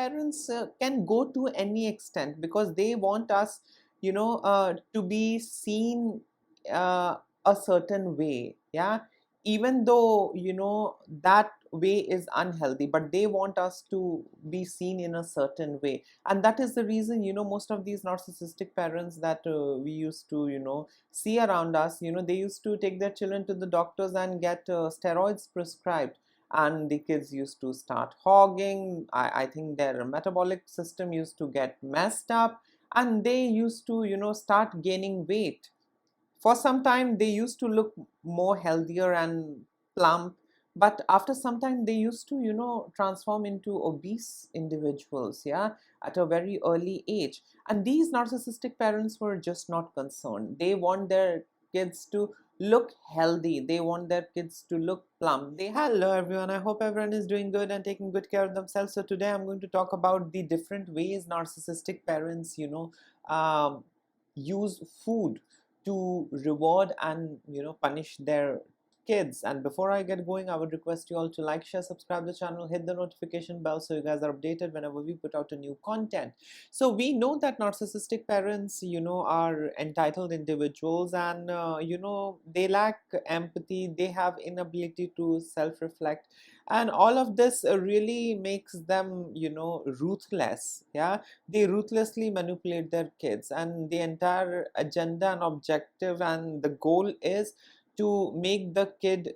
parents can go to any extent because they want us, to be seen uh, a certain way. Yeah, even though that way is unhealthy, but they want us to be seen in a certain way. And that is the reason, most of these narcissistic parents that we used to see around us, they used to take their children to the doctors and get steroids prescribed, and the kids used to start hogging. I think their metabolic system used to get messed up, and they used to start gaining weight. For some time they used to look more healthier and plump, but after some time they used to transform into obese individuals, yeah, at a very early age. And these narcissistic parents were just not concerned. They want their kids to look healthy, they want their kids to look plump. Hello everyone, I hope everyone is doing good and taking good care of themselves. So today I'm going to talk about the different ways narcissistic parents um, use food to reward and punish their kids. And before I get going, I would request you all to like, share, subscribe the channel, hit the notification bell so you guys are updated whenever we put out a new content. So we know that narcissistic parents are entitled individuals, and they lack empathy, they have inability to self-reflect, and all of this really makes them ruthless. Yeah, they ruthlessly manipulate their kids, and the entire agenda and objective and the goal is to make the kid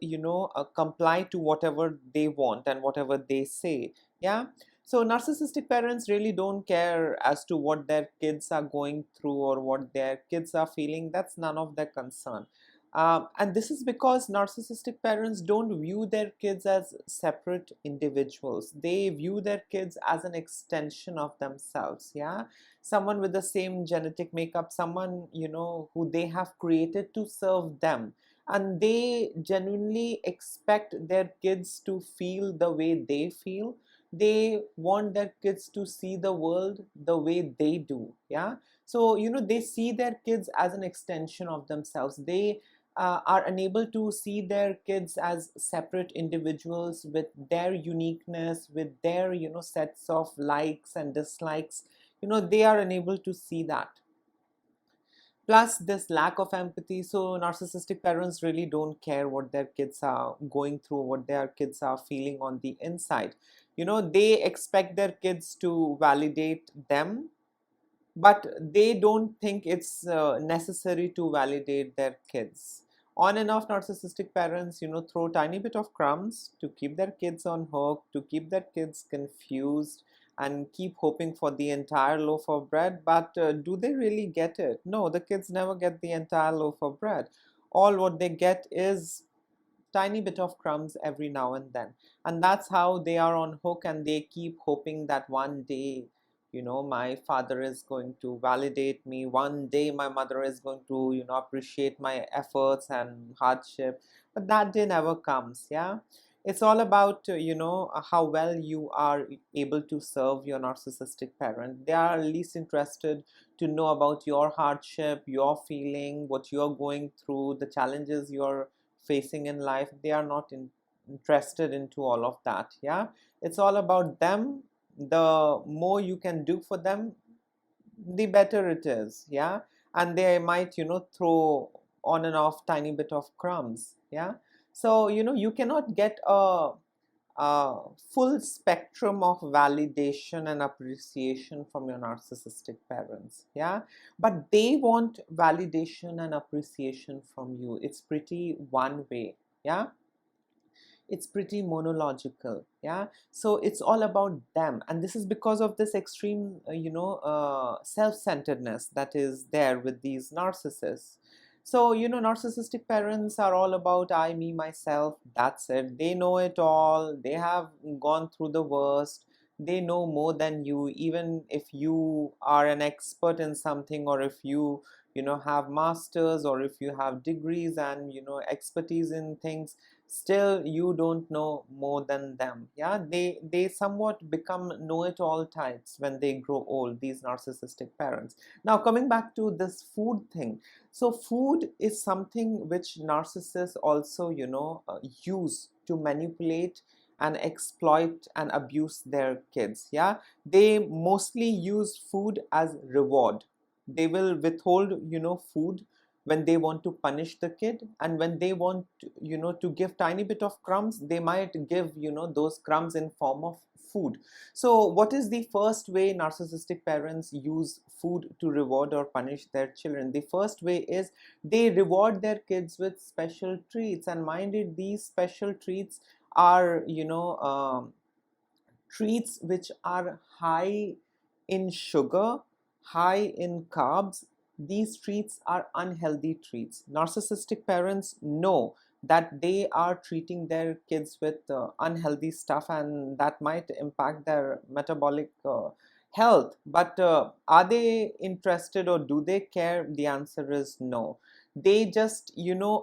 comply to whatever they want and whatever they say. Yeah, so narcissistic parents really don't care as to what their kids are going through or what their kids are feeling. That's none of their concern. And this is because narcissistic parents don't view their kids as separate individuals. They view their kids as an extension of themselves. Yeah, someone with the same genetic makeup, someone who they have created to serve them. And they genuinely expect their kids to feel the way they feel. They want their kids to see the world the way they do. Yeah, so they see their kids as an extension of themselves. They are unable to see their kids as separate individuals with their uniqueness, with their sets of likes and dislikes. They are unable to see that. Plus this lack of empathy. So narcissistic parents really don't care what their kids are going through, what their kids are feeling on the inside. They expect their kids to validate them, but they don't think it's necessary to validate their kids. On and off, narcissistic parents throw tiny bit of crumbs to keep their kids on hook, to keep their kids confused, and keep hoping for the entire loaf of bread. But do they really get it? No, the kids never get the entire loaf of bread. All what they get is tiny bit of crumbs every now and then. And that's how they are on hook, and they keep hoping that one day my father is going to validate me, one day my mother is going to appreciate my efforts and hardship. But that day never comes. Yeah, it's all about how well you are able to serve your narcissistic parent. They are least interested to know about your hardship, your feeling, what you're going through, the challenges you're facing in life. They are not interested into all of that. Yeah, it's all about them. The more you can do for them, the better it is. Yeah, and they might throw on and off tiny bit of crumbs. Yeah, so you cannot get a full spectrum of validation and appreciation from your narcissistic parents. Yeah, but they want validation and appreciation from you. It's pretty one way. Yeah, it's pretty monological. Yeah, so it's all about them, and this is because of this extreme self-centeredness that is there with these narcissists. So narcissistic parents are all about I, me, myself. That's it. They know it all. They have gone through the worst. They know more than you. Even if you are an expert in something, or if you have masters, or if you have degrees and expertise in things, still you don't know more than them. Yeah, they somewhat become know-it-all types when they grow old, these narcissistic parents. Now coming back to this food thing, so food is something which narcissists also use to manipulate and exploit and abuse their kids. Yeah, they mostly use food as reward. They will withhold, food when they want to punish the kid, and when they want, to give tiny bit of crumbs, they might give, those crumbs in form of food. So what is the first way narcissistic parents use food to reward or punish their children? The first way is they reward their kids with special treats. And mind it, these special treats are, treats which are high in sugar, high in carbs. These treats are unhealthy treats. Narcissistic parents know that they are treating their kids with unhealthy stuff, and that might impact their metabolic health. But are they interested, or do they care? The answer is no. They just,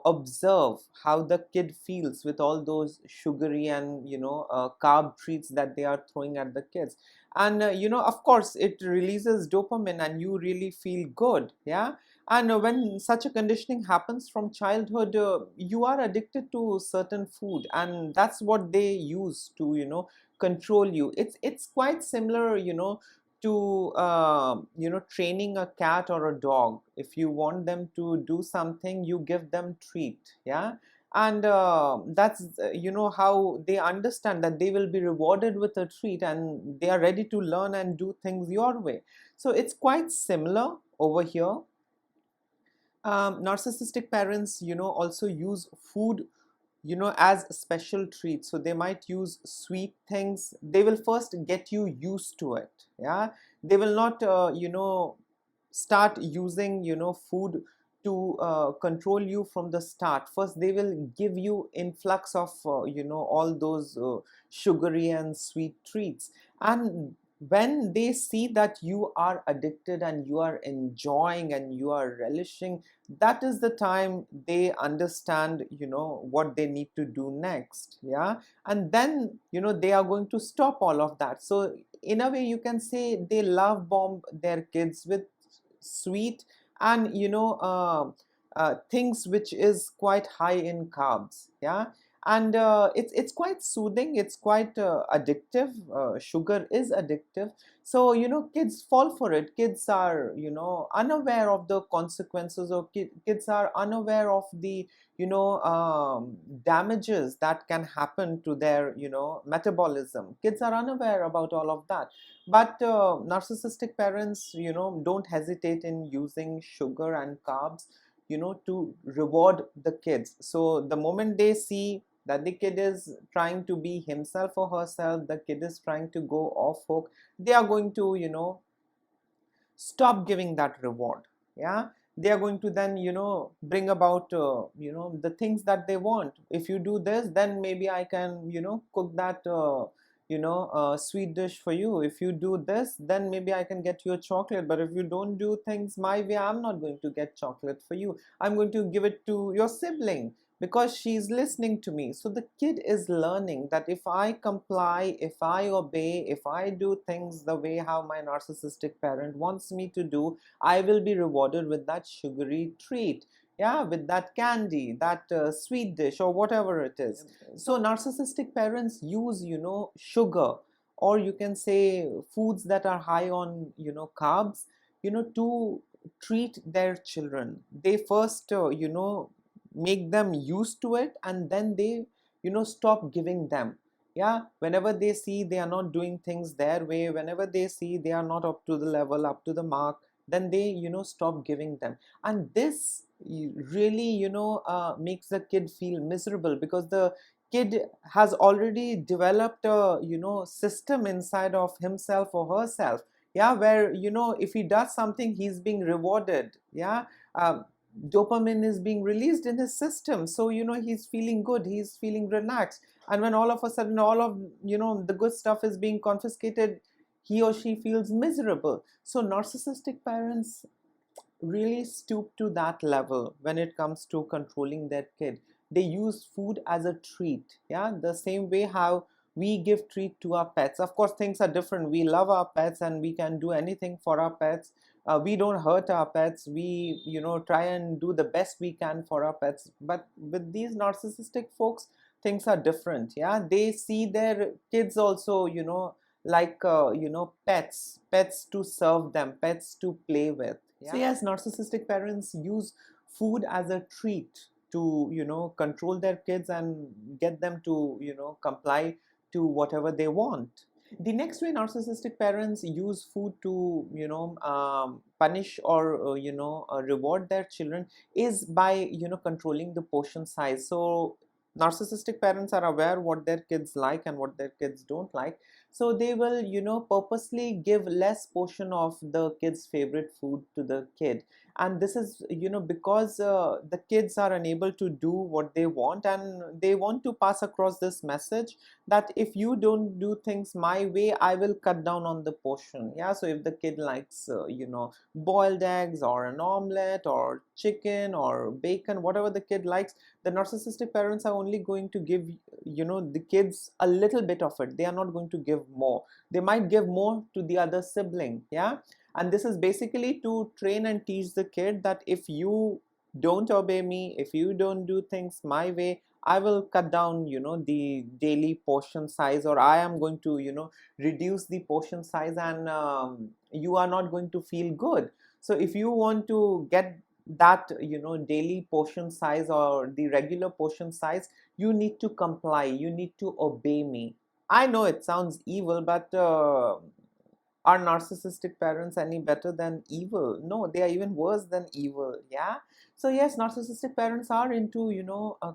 observe how the kid feels with all those sugary and, carb treats that they are throwing at the kids. And of course it releases dopamine and you really feel good. Yeah. And when such a conditioning happens from childhood, you are addicted to certain food, and that's what they use to, control you. It's quite similar, to training a cat or a dog. If you want them to do something, you give them treat. Yeah. And that's how they understand that they will be rewarded with a treat, and they are ready to learn and do things your way. So it's quite similar over here. Narcissistic parents, also use food, as special treats. So they might use sweet things. They will first get you used to it. Yeah. They will not start using, food to control you from the start. First they will give you influx of all those sugary and sweet treats. And when they see that you are addicted and you are enjoying and you are relishing, that is the time they understand, what they need to do next. Yeah. And then, they are going to stop all of that. So in a way you can say they love bomb their kids with sweet and, things which is quite high in carbs. Yeah. And it's quite soothing, it's quite addictive. Sugar is addictive. So kids fall for it. Kids are, unaware of the consequences, or kids are unaware of the, damages that can happen to their, metabolism. Kids are unaware about all of that. But narcissistic parents, don't hesitate in using sugar and carbs, to reward the kids. So the moment they see that the kid is trying to be himself or herself, the kid is trying to go off hook, they are going to, stop giving that reward. Yeah. They are going to then, bring about, the things that they want. If you do this, then maybe I can, cook that sweet dish for you. If you do this, then maybe I can get you a chocolate. But if you don't do things my way, I'm not going to get chocolate for you. I'm going to give it to your sibling because she's listening to me. So the kid is learning that if I comply, if I obey, if I do things the way how my narcissistic parent wants me to do, I will be rewarded with that sugary treat. Yeah, with that candy, that sweet dish, or whatever it is. So narcissistic parents use, sugar, or you can say foods that are high on, carbs, to treat their children. They first, make them used to it, and then they, stop giving them. Yeah. Whenever they see they are not doing things their way, whenever they see they are not up to the level, up to the mark, then they, stop giving them. And this really, makes the kid feel miserable, because the kid has already developed a, system inside of himself or herself. Yeah. Where, if he does something, he's being rewarded. Yeah. Dopamine is being released in his system, so he's feeling good, he's feeling relaxed. And when all of a sudden all of, the good stuff is being confiscated, he or she feels miserable. So narcissistic parents really stoop to that level when it comes to controlling their kid. They use food as a treat. Yeah. The same way how we give treat to our pets. Of course things are different. We love our pets and we can do anything for our pets. We don't hurt our pets. We, try and do the best we can for our pets. But with these narcissistic folks, things are different. Yeah, they see their kids also, like pets to serve them, pets to play with. Yeah? So yes, narcissistic parents use food as a treat to control their kids and get them to comply to whatever they want. The next way narcissistic parents use food to punish or reward their children is by controlling the portion size. So narcissistic parents are aware what their kids like and what their kids don't like, so they will purposely give less portion of the kid's favorite food to the kid. And this is because the kids are unable to do what they want, and they want to pass across this message that if you don't do things my way, I will cut down on the portion. Yeah, so if the kid likes boiled eggs or an omelette or chicken or bacon, whatever the kid likes, the narcissistic parents are only going to give the kids a little bit of it. They are not going to give more. They might give more to the other sibling. Yeah, and this is basically to train and teach the kid that if you don't obey me, if you don't do things my way, I will cut down the daily portion size, or I am going to reduce the portion size, and you are not going to feel good. So if you want to get that daily portion size or the regular portion size, you need to comply, you need to obey me. I know it sounds evil, but are narcissistic parents any better than evil? No, they are even worse than evil. Yeah. So yes, narcissistic parents are into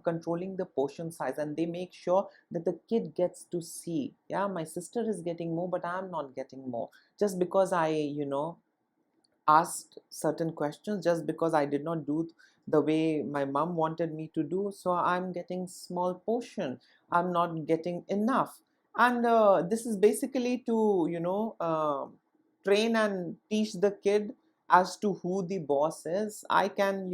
controlling the portion size, and they make sure that the kid gets to see, yeah, my sister is getting more but I'm not getting more, just because I asked certain questions, just because I did not do the way my mom wanted me to do, so I'm getting small portion, I'm not getting enough. And this is basically to train and teach the kid as to who the boss is. I can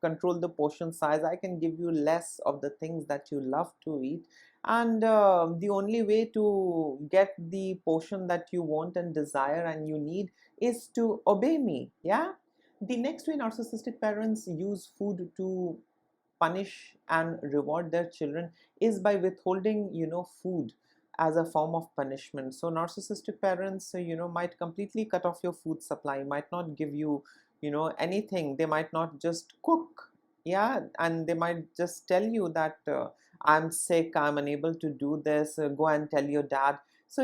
control the portion size, I can give you less of the things that you love to eat, and the only way to get the portion that you want and desire and you need is to obey me. Yeah. The next way narcissistic parents use food to punish and reward their children is by withholding food as a form of punishment. So narcissistic parents might completely cut off your food supply, might not give you anything. They might not just cook. Yeah, and they might just tell you that I'm sick, I'm unable to do this, go and tell your dad. So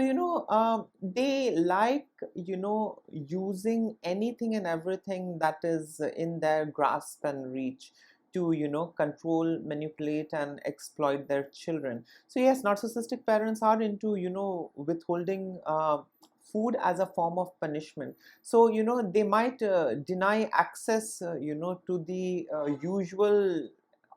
they like using anything and everything that is in their grasp and reach to control, manipulate and exploit their children. So yes, narcissistic parents are into withholding food as a form of punishment. So they might deny access to the usual,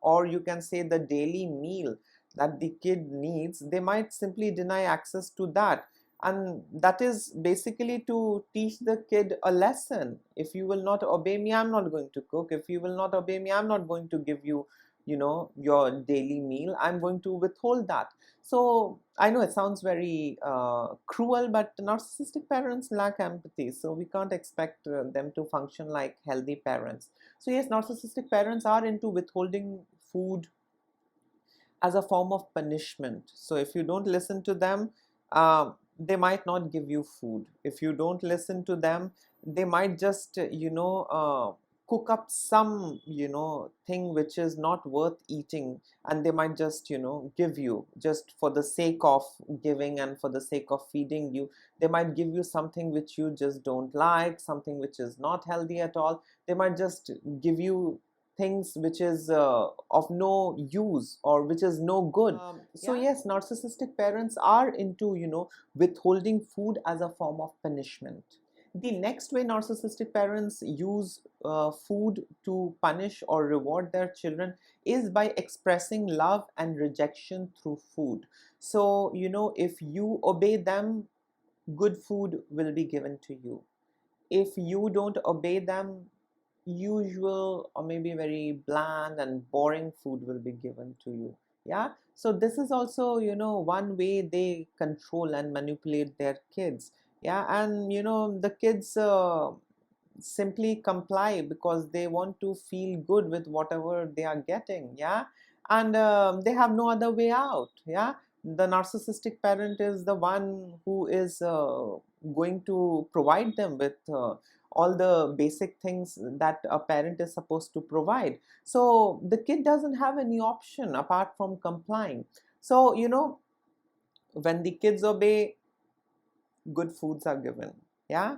or you can say the daily meal that the kid needs. They might simply deny access to that, and that is basically to teach the kid a lesson. If you will not obey me, I'm not going to cook. If you will not obey me, I'm not going to give you your daily meal. I'm going to withhold that. So I know it sounds very cruel, but narcissistic parents lack empathy, so we can't expect them to function like healthy parents. So yes, narcissistic parents are into withholding food as a form of punishment. So if you don't listen to them, they might not give you food. If you don't listen to them, they might just cook up some thing which is not worth eating, and they might just give you, just for the sake of giving and for the sake of feeding you. They might give you something which you just don't like, something which is not healthy at all. They might just give you things which is of no use or which is no good. So Yeah. yes, narcissistic parents are into withholding food as a form of punishment. The next way narcissistic parents use food to punish or reward their children is by expressing love and rejection through food. So if you obey them, good food will be given to you. If you don't obey them, usual or maybe very bland and boring food will be given to you. Yeah, so this is also one way they control and manipulate their kids. Yeah, and the kids simply comply because they want to feel good with whatever they are getting. Yeah, and they have no other way out. Yeah, the narcissistic parent is the one who is going to provide them with all the basic things that a parent is supposed to provide. So the kid doesn't have any option apart from complying. So when the kids obey, good foods are given. Yeah,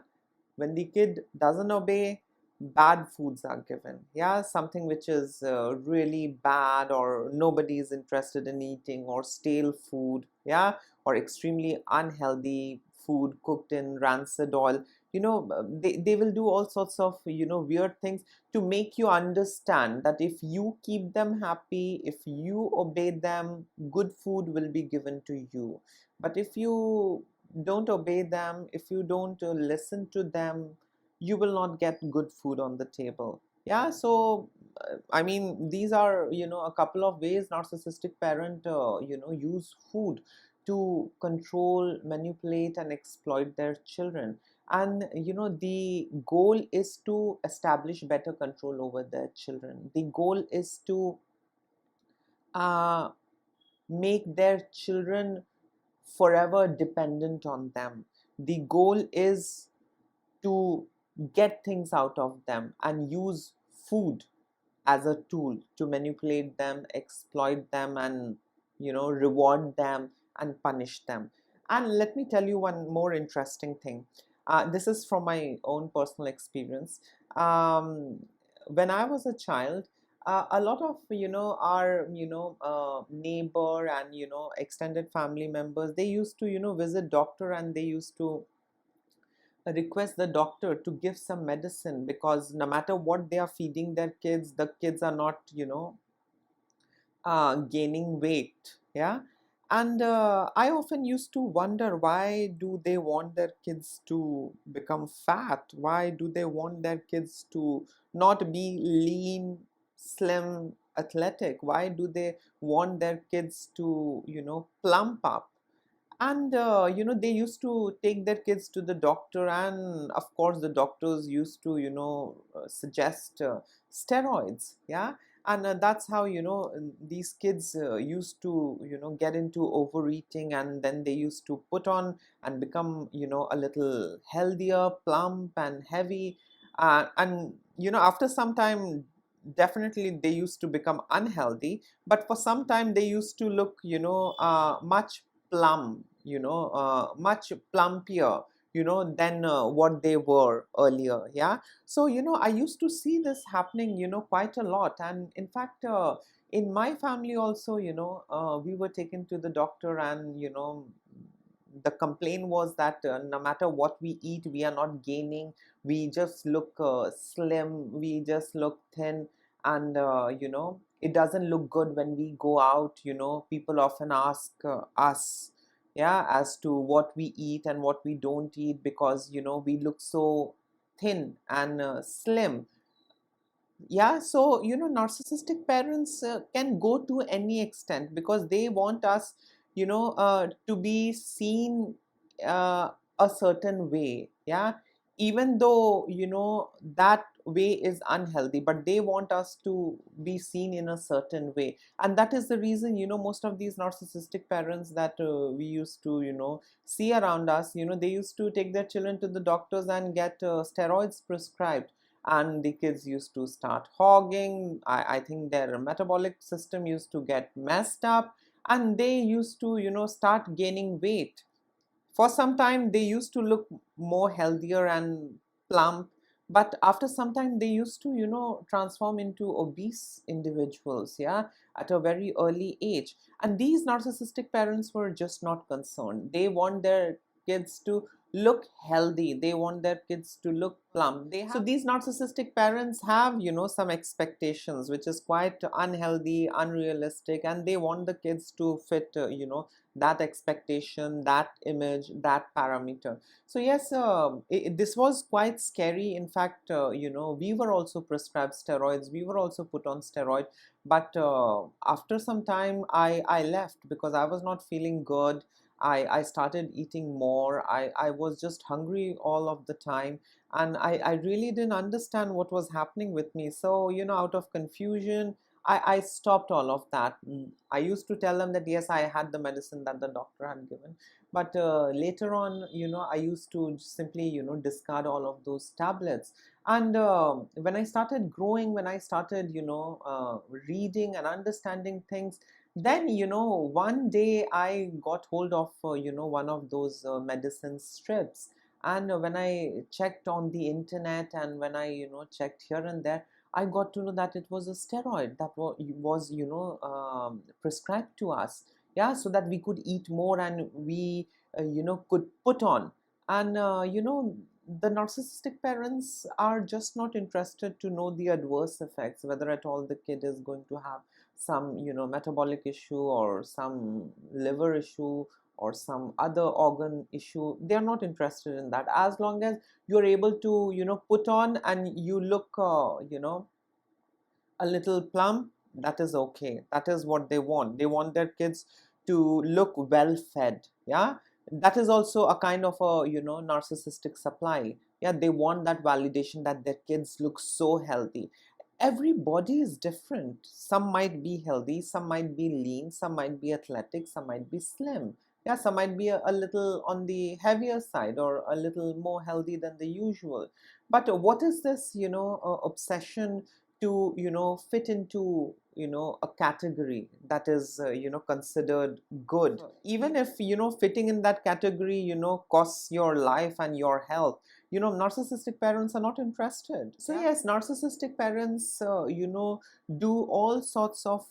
when the kid doesn't obey, bad foods are given. Yeah, something which is really bad or nobody is interested in eating, or stale food. Yeah, or extremely unhealthy food cooked in rancid oil. They will do all sorts of weird things to make you understand that if you keep them happy, if you obey them, good food will be given to you. But if you don't obey them, if you don't listen to them, you will not get good food on the table. Yeah, so I mean, these are a couple of ways narcissistic parent use food to control, manipulate, and exploit their children. And the goal is to establish better control over their children. The goal is to uh, make their children forever dependent on them. The goal is to get things out of them and use food as a tool to manipulate them, exploit them, and reward them and punish them. And let me tell you one more interesting thing. This is from my own personal experience. um, when I was a child, a lot of our neighbor and extended family members, they used to visit doctor, and they used to request the doctor to give some medicine, because no matter what they are feeding their kids, the kids are not gaining weight. Yeah, and I often used to wonder, why do they want their kids to become fat? Why do they want their kids to not be lean, slim, athletic? Why do they want their kids to plump up? And they used to take their kids to the doctor, and of course the doctors used to suggest steroids. Yeah, and that's how these kids used to get into overeating, and then they used to put on and become a little healthier, plump and heavy. And after some time, definitely they used to become unhealthy, but for some time they used to look much plump, much plumpier, than what they were earlier. Yeah, so I used to see this happening quite a lot. And in fact, in my family also, we were taken to the doctor, and the complaint was that no matter what we eat, we are not gaining. We just look slim, we just look thin, and it doesn't look good when we go out. People often ask us, yeah, as to what we eat and what we don't eat, because we look so thin and slim. Yeah, so narcissistic parents can go to any extent, because they want us to be seen uh, a certain way. Yeah, even though that way is unhealthy, but they want us to be seen in a certain way. And that is the reason most of these narcissistic parents that we used to see around us, they used to take their children to the doctors and get steroids prescribed, and the kids used to start hogging. I think their metabolic system used to get messed up, and they used to start gaining weight. For some time they used to look more healthier and plump, but after some time they used to transform into obese individuals. Yeah, at a very early age. And these narcissistic parents were just not concerned. They want their kids to look healthy, they want their kids to look plump. So these narcissistic parents have some expectations which is quite unhealthy, unrealistic, and they want the kids to fit that expectation, that image, that parameter. So yes, this was quite scary. In fact, we were also prescribed steroids, we were also put on steroid. But after some time I left, because I was not feeling good. I started eating more. I was just hungry all of the time, and I really didn't understand what was happening with me. So out of confusion, I stopped all of that. I used to tell them that yes, I had the medicine that the doctor had given, but later on, I used to simply, discard all of those tablets. And when I started growing, when I started, reading and understanding things, then, one day I got hold of, one of those medicine strips. And when I checked on the internet, and when I, checked here and there, I got to know that it was a steroid that was, prescribed to us. Yeah, so that we could eat more, and we, could put on. And, the narcissistic parents are just not interested to know the adverse effects, whether at all the kid is going to have some, metabolic issue, or some liver issue, or some other organ issue. They are not interested in that. As long as you're able to, put on, and you look, a little plump, that is okay. That is what they want. They want their kids to look well fed. Yeah, that is also a kind of a, narcissistic supply. Yeah, they want that validation that their kids look so healthy. Every body is different. Some might be healthy, some might be lean, some might be athletic, some might be slim. Yeah, some might be a little on the heavier side, or a little more healthy than the usual. But what is this, obsession to, fit into, a category that is, considered good, even if, fitting in that category, costs your life and your health. Narcissistic parents are not interested. So yes, narcissistic parents, do all sorts of,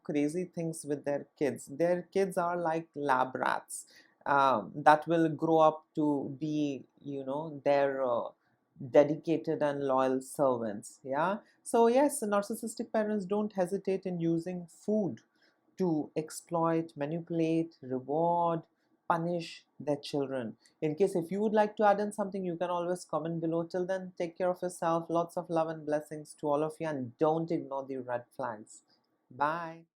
crazy things with their kids. Their kids are like lab rats, that will grow up to be, their dedicated and loyal servants. Yeah, so yes, narcissistic parents don't hesitate in using food to exploit, manipulate, reward, punish their children. In case if you would like to add in something, you can always comment below. Till then, take care of yourself. Lots of love and blessings to all of you, and don't ignore the red flags. Bye.